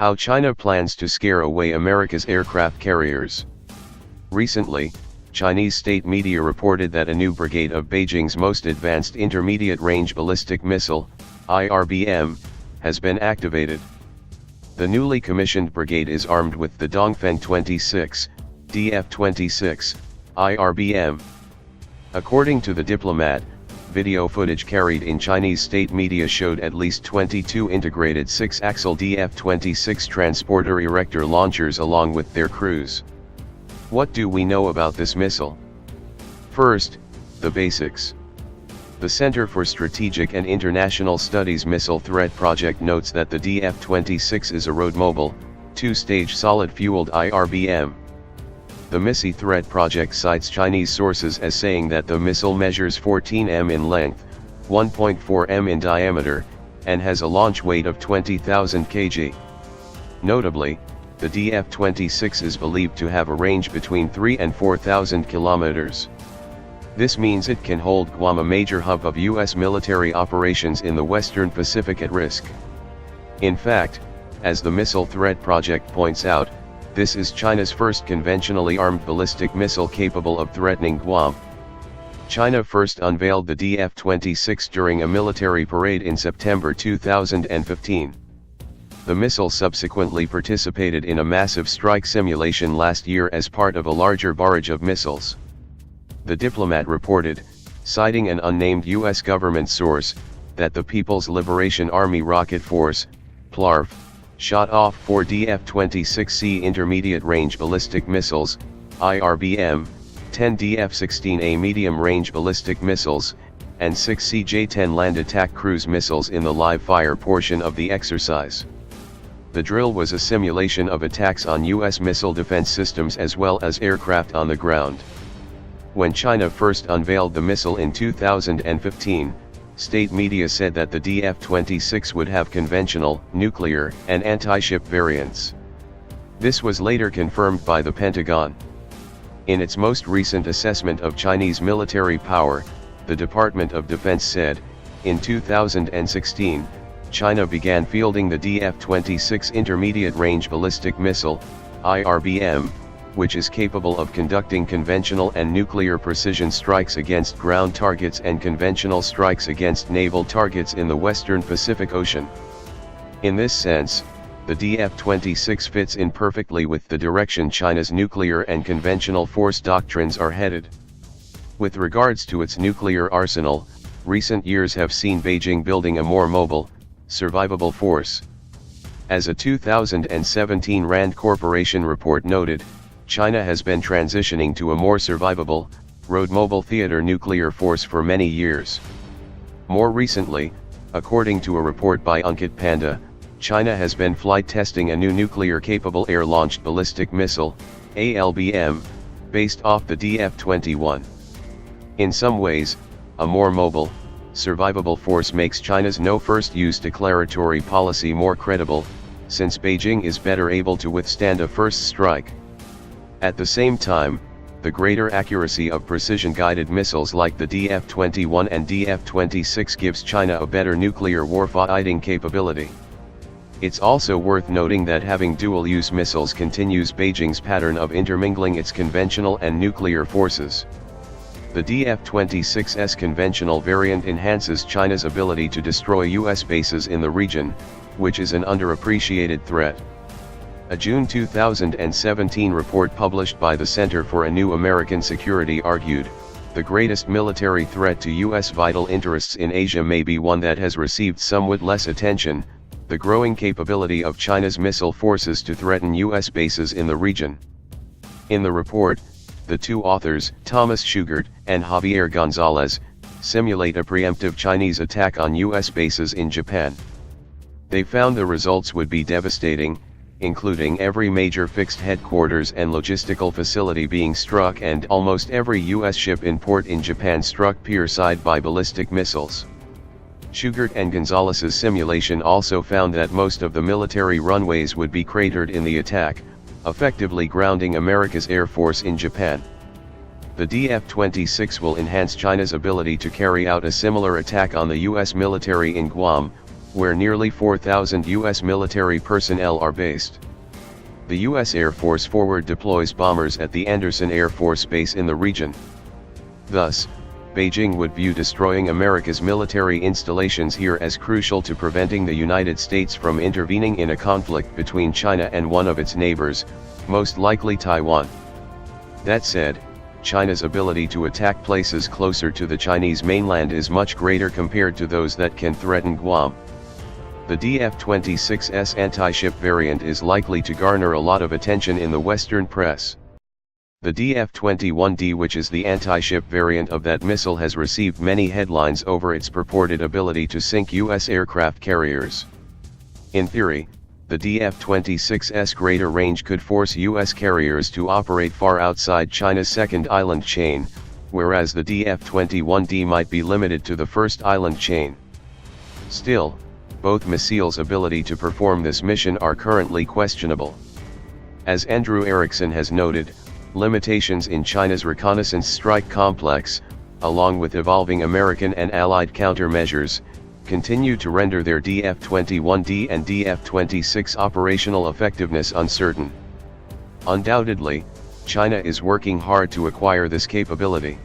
How China plans to scare away America's aircraft carriers. Recently, Chinese state media reported that a new brigade of Beijing's most advanced intermediate-range ballistic missile, IRBM, has been activated. The newly commissioned brigade is armed with the Dong Feng-26, DF-26, IRBM. According to the Diplomat, video footage carried in Chinese state media showed at least 22 integrated 6-axle DF-26 transporter-erector-launchers along with their crews. What do we know about this missile? First, the basics. The Center for Strategic and International Studies Missile Threat Project notes that the DF-26 is a road-mobile, two-stage solid-fueled IRBM. The Missile Threat Project cites Chinese sources as saying that the missile measures 14 m in length, 1.4 m in diameter, and has a launch weight of 20,000 kg. Notably, the DF-26 is believed to have a range between 3 and 4,000 kilometers. This means it can hold Guam, a major hub of U.S. military operations in the Western Pacific, at risk. In fact, as the Missile Threat Project points out, this is China's first conventionally armed ballistic missile capable of threatening Guam. China first unveiled the DF-26 during a military parade in September 2015. The missile subsequently participated in a massive strike simulation last year as part of a larger barrage of missiles. The Diplomat reported, citing an unnamed U.S. government source, that the People's Liberation Army Rocket Force, PLARF, shot off 4 DF-26C intermediate-range ballistic missiles, IRBM, 10 DF-16A medium-range ballistic missiles, and 6 CJ-10 land attack cruise missiles in the live-fire portion of the exercise. The drill was a simulation of attacks on U.S. missile defense systems as well as aircraft on the ground. When China first unveiled the missile in 2015, state media said that the DF-26 would have conventional, nuclear, and anti-ship variants. This was later confirmed by the Pentagon. In its most recent assessment of Chinese military power, the Department of Defense said, in 2016, China began fielding the DF-26 intermediate-range ballistic missile, IRBM, which is capable of conducting conventional and nuclear precision strikes against ground targets and conventional strikes against naval targets in the Western Pacific Ocean. In this sense, the DF-26 fits in perfectly with the direction China's nuclear and conventional force doctrines are headed. With regards to its nuclear arsenal, recent years have seen Beijing building a more mobile, survivable force. As a 2017 RAND Corporation report noted, China has been transitioning to a more survivable, road-mobile theater nuclear force for many years. More recently, according to a report by Ankit Panda, China has been flight testing a new nuclear-capable air-launched ballistic missile, ALBM, based off the DF-21. In some ways, a more mobile, survivable force makes China's no-first-use declaratory policy more credible, since Beijing is better able to withstand a first strike. At the same time, the greater accuracy of precision-guided missiles like the DF-21 and DF-26 gives China a better nuclear warfighting capability. It's also worth noting that having dual-use missiles continues Beijing's pattern of intermingling its conventional and nuclear forces. The DF-26's conventional variant enhances China's ability to destroy U.S. bases in the region, which is an underappreciated threat. A June 2017 report published by the Center for a New American Security argued, the greatest military threat to U.S. vital interests in Asia may be one that has received somewhat less attention, the growing capability of China's missile forces to threaten U.S. bases in the region. In the report, the two authors, Thomas Schugert and Javier Gonzalez, simulate a preemptive Chinese attack on U.S. bases in Japan. They found the results would be devastating, including every major fixed headquarters and logistical facility being struck and almost every U.S. ship in port in Japan struck pier-side by ballistic missiles. Schugert and Gonzalez's simulation also found that most of the military runways would be cratered in the attack, effectively grounding America's Air Force in Japan. The DF-26 will enhance China's ability to carry out a similar attack on the U.S. military in Guam, where nearly 4,000 U.S. military personnel are based. The U.S. Air Force forward deploys bombers at the Andersen Air Force Base in the region. Thus, Beijing would view destroying America's military installations here as crucial to preventing the United States from intervening in a conflict between China and one of its neighbors, most likely Taiwan. That said, China's ability to attack places closer to the Chinese mainland is much greater compared to those that can threaten Guam. The DF-26's anti-ship variant is likely to garner a lot of attention in the Western press. The DF-21D, which is the anti-ship variant of that missile, has received many headlines over its purported ability to sink U.S. aircraft carriers. In theory, the DF-26's greater range could force U.S. carriers to operate far outside China's second island chain, whereas the DF-21D might be limited to the first island chain. Still, both missiles' ability to perform this mission are currently questionable. As Andrew Erickson has noted, limitations in China's reconnaissance strike complex, along with evolving American and Allied countermeasures, continue to render their DF-21D and DF-26 operational effectiveness uncertain. Undoubtedly, China is working hard to acquire this capability.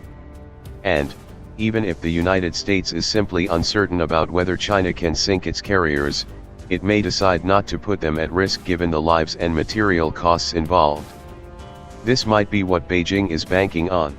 And, even if the United States is simply uncertain about whether China can sink its carriers, it may decide not to put them at risk given the lives and material costs involved. This might be what Beijing is banking on.